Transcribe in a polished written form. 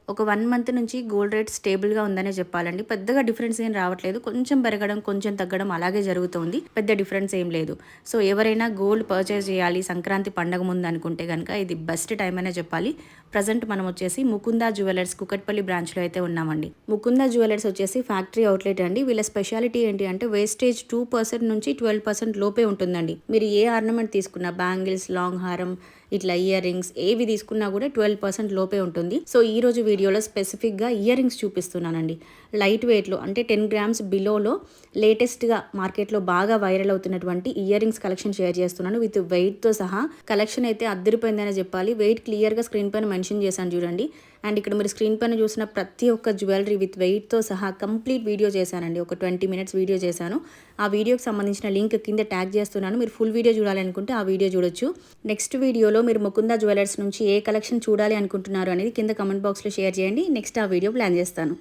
ఒక 1 మంత్ నుంచి gold rate స్టేబుల్‌గా ఉందనే చెప్పాలండి. పెద్దగా డిఫరెన్స్ ఏం రావట్లేదు. కొంచెం పెరగడం, కొంచెం తగ్గడం అలాగే జరుగుతోంది. పెద్ద డిఫరెన్స్ ఏం లేదు. సో, ఎవరైనా గోల్డ్ పర్చేస్ చేయాలి సంక్రాంతి పండగ ముందు అనుకుంటే గనక ఇది బెస్ట్ టైమ్ అనే చెప్పాలి. ప్రెజెంట్ మనం వచ్చేసి ముకుందా జ్యువెలర్స్ కుకట్పల్లి బ్రాంచ్‌లో అయితే ఉన్నామండి. ముకుందా జ్యువెలర్స్ వచ్చేసి ఫ్యాక్టరీ అవుట్లెట్ అండి. వీళ్ళ స్పెషాలిటీ ఏంటి అంటే వేస్టేజ్ 2% నుంచి 12% లోపే ఉంటుందండి. మీరు ఏ ఆర్నమెంట్ తీసుకున్నా బ్యాంగిల్స్, లాంగ్ హారం, ఇట్లా ఇయర్ రింగ్స్ ఏవి తీసుకున్నా కూడా 12% లోపే ఉంటుంది. సో ఈ రోజు వీడియోలో స్పెసిఫిక్గా ఇయర్ రింగ్స్ చూపిస్తున్నానండి. లైట్ వెయిట్లో అంటే 10 గ్రామ్స్ బిలోలో లేటెస్ట్గా మార్కెట్లో బాగా వైరల్ అవుతున్నటువంటి ఇయర్ రింగ్స్ కలెక్షన్ షేర్ చేస్తున్నాను విత్ వెయిట్తో సహా. కలెక్షన్ అయితే అద్దరిపోయిందనే చెప్పాలి. వెయిట్ క్లియర్గా స్క్రీన్ పైన మెన్షన్ చేశాను చూడండి. అండ్ ఇక్కడ మీరు స్క్రీన్ పైన చూసిన ప్రతి ఒక్క జ్యువెలరీ విత్ వెయిట్తో సహా కంప్లీట్ వీడియో చేశానండి. ఒక 20 మినిట్స్ వీడియో చేశాను. ఆ వీడియోకి సంబంధించిన లింక్ కింద ట్యాగ్ చేస్తున్నాను. మీరు ఫుల్ వీడియో చూడాలనుకుంటే ఆ వీడియో చూడొచ్చు. నెక్స్ట్ వీడియోలో మీరు ముకుందా జ్యువెలర్స్ నుంచి ఏ కలెక్షన్ చూడాలి అనుకుంటున్నారు అనేది కింద కమెంట్ బాక్స్లో షేర్ చేయండి. నెక్స్ట్ ఆ వీడియో ప్లాన్ చేస్తాను.